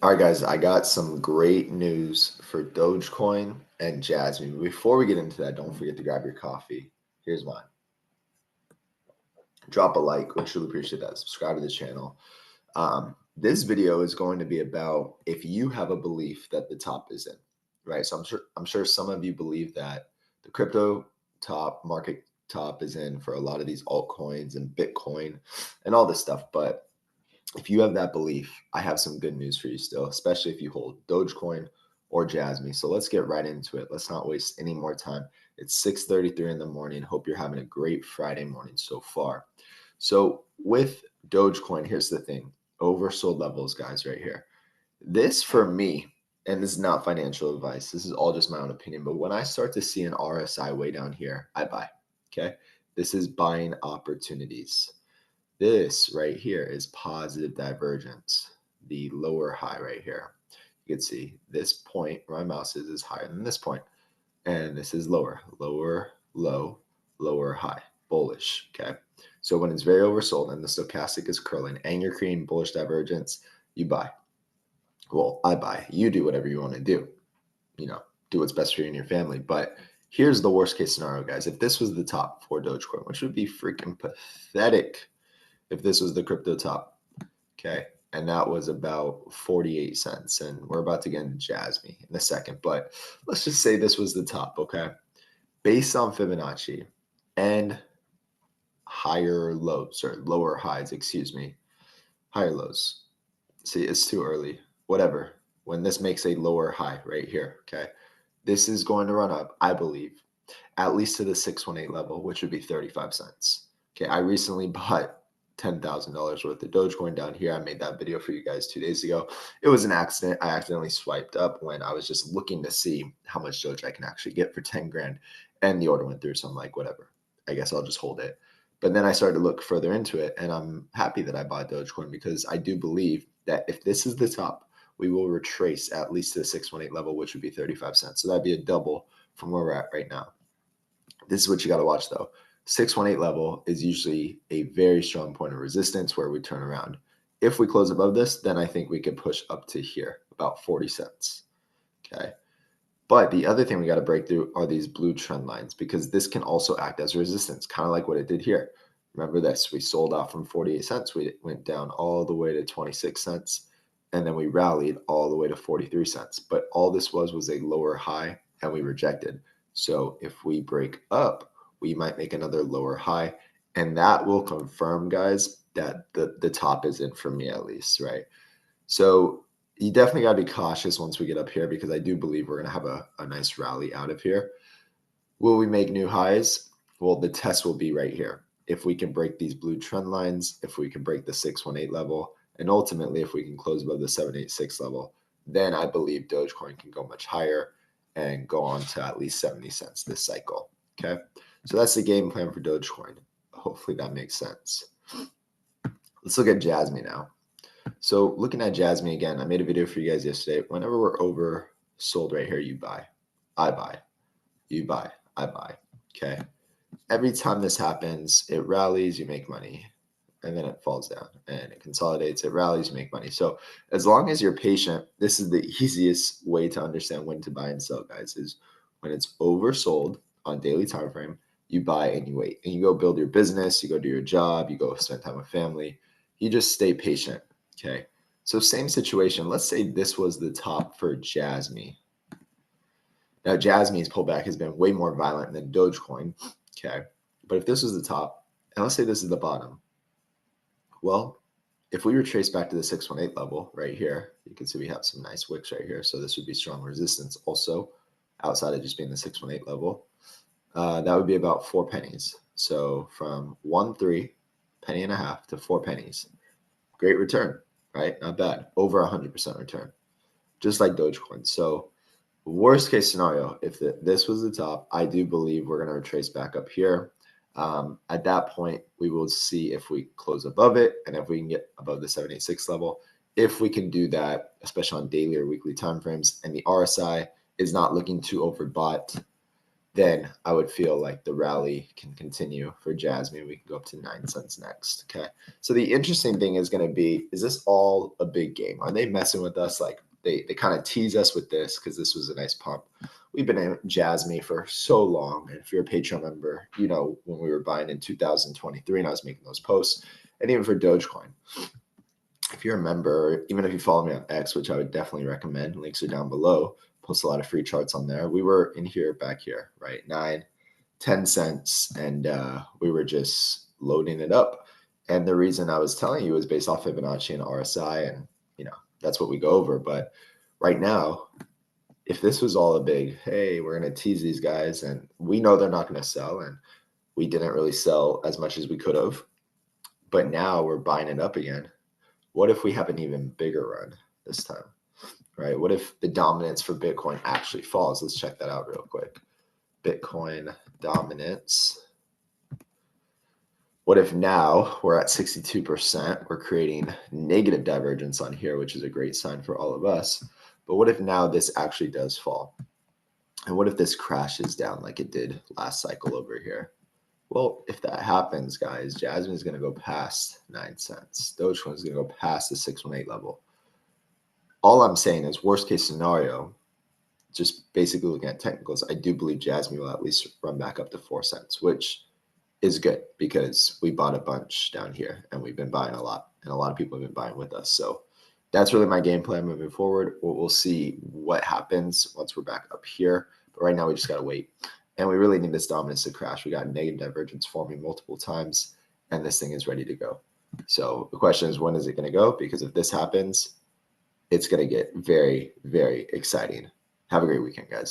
All right, guys, I got some great news for Dogecoin and Jasmy. Before we get into that, don't forget to grab your coffee. Here's mine. Drop a like. We truly appreciate that. Subscribe to the channel. This video is going to be about if you have a belief that the top is in, right? So I'm sure some of you believe that the crypto market top is in for a lot of these altcoins and Bitcoin and all this stuff, but if you have that belief, I have some good news for you still, especially if you hold Dogecoin or Jasmy. So let's get right into it. Let's not waste any more time. It's 6:33 in the morning. Hope you're having a great Friday morning so far. So with Dogecoin, here's the thing. Oversold levels, guys, right here. This for me, and this is not financial advice. This is all just my own opinion. But when I start to see an RSI way down here, I buy. Okay. This is buying opportunities. This right here is positive divergence, the lower high right here. You can see this point where my mouse is higher than this point, and this is lower, low, lower high, bullish, okay? So when it's very oversold and the stochastic is curling and you're creating bullish divergence, you buy. Well, I buy. You do whatever you want to do, do what's best for you and your family. But here's the worst case scenario, guys. If this was the top for Dogecoin, which would be freaking pathetic if this was the crypto top, okay, and that was about 48 cents, and we're about to get into Jasmy in a second, but let's just say this was the top, okay, based on Fibonacci and higher lows or lower highs, excuse me, higher lows. See, it's too early, whatever. When this makes a lower high right here, okay, this is going to run up, I believe, at least to the 618 level, which would be 35 cents. Okay, I recently bought $10,000 worth of Dogecoin down here. I made that video for you guys 2 days ago. It was an accident. I accidentally swiped up when I was just looking to see how much Doge I can actually get for 10 grand. And the order went through. So I'm like, whatever. I guess I'll just hold it. But then I started to look further into it. And I'm happy that I bought Dogecoin because I do believe that if this is the top, we will retrace at least to the 618 level, which would be 35 cents. So that'd be a double from where we're at right now. This is what you got to watch though. 618 level is usually a very strong point of resistance where we turn around. If we close above this, then I think we could push up to here, about 40 cents. Okay. But the other thing we got to break through are these blue trend lines because this can also act as resistance, kind of like what it did here. Remember this, we sold off from 48 cents. We went down all the way to 26 cents, and then we rallied all the way to 43 cents. But all this was a lower high, and we rejected. So if we break up, we might make another lower high, and that will confirm, guys, that the top is in for me at least, right? So you definitely got to be cautious once we get up here because I do believe we're going to have a nice rally out of here. Will we make new highs? Well, the test will be right here. If we can break these blue trend lines, if we can break the 618 level, and ultimately if we can close above the 786 level, then I believe Dogecoin can go much higher and go on to at least 70 cents this cycle. Okay. So that's the game plan for Dogecoin. Hopefully that makes sense. Let's look at Jasmy now. So looking at Jasmy again, I made a video for you guys yesterday. Whenever we're oversold right here, you buy. I buy. You buy. I buy. Okay. Every time this happens, it rallies, you make money, and then it falls down and it consolidates, it rallies, you make money. So as long as you're patient, this is the easiest way to understand when to buy and sell, guys, is when it's oversold on daily time frame, you buy and you wait. And you go build your business, you go do your job, you go spend time with family. You just stay patient. Okay. So same situation. Let's say this was the top for Jasmy. Now, Jasmy's pullback has been way more violent than Dogecoin. Okay. But if this was the top, and let's say this is the bottom, well, if we retrace back to the 618 level right here, you can see we have some nice wicks right here. So this would be strong resistance also outside of just being the 618 level. That would be about 4 pennies. So from 1.3 penny and a half to 4 pennies. Great return, right? Not bad. Over 100% return, just like Dogecoin. So worst case scenario, if this was the top, I do believe we're going to retrace back up here. At that point, we will see if we close above it and if we can get above the 786 level. If we can do that, especially on daily or weekly timeframes, and the RSI is not looking too overbought, then I would feel like the rally can continue for Jasmy. We can go up to 9 cents next. Okay. So the interesting thing is going to be, is this all a big game? Are they messing with us? Like they kind of tease us with this because this was a nice pump. We've been in Jasmy for so long. And if you're a Patreon member, you know, when we were buying in 2023 and I was making those posts, and even for Dogecoin, if you remember, even if you follow me on X, which I would definitely recommend, links are down below, post a lot of free charts on there. We were in here, back here, right? 9, 10 cents. And we were just loading it up. And the reason I was telling you is based off Fibonacci and RSI. And, you know, that's what we go over. But right now, if this was all a big, hey, we're going to tease these guys and we know they're not going to sell. And we didn't really sell as much as we could have. But now we're buying it up again. What if we have an even bigger run this time, right? What if the dominance for Bitcoin actually falls? Let's check that out real quick. Bitcoin dominance. What if now we're at 62%? We're creating negative divergence on here, which is a great sign for all of us. But what if now this actually does fall? And what if this crashes down like it did last cycle over here? Well, if that happens, guys, Jasmine is going to go past 9 cents. Dogecoin is going to go past the 618 level. All I'm saying is worst case scenario, just basically looking at technicals, I do believe Jasmine will at least run back up to 4 cents, which is good because we bought a bunch down here and we've been buying a lot and a lot of people have been buying with us. So that's really my game plan moving forward. We'll see what happens once we're back up here. But right now we just got to wait. And we really need this dominance to crash. We got negative divergence forming multiple times, and this thing is ready to go. So the question is, when is it going to go? Because if this happens, it's going to get very, very exciting. Have a great weekend, guys.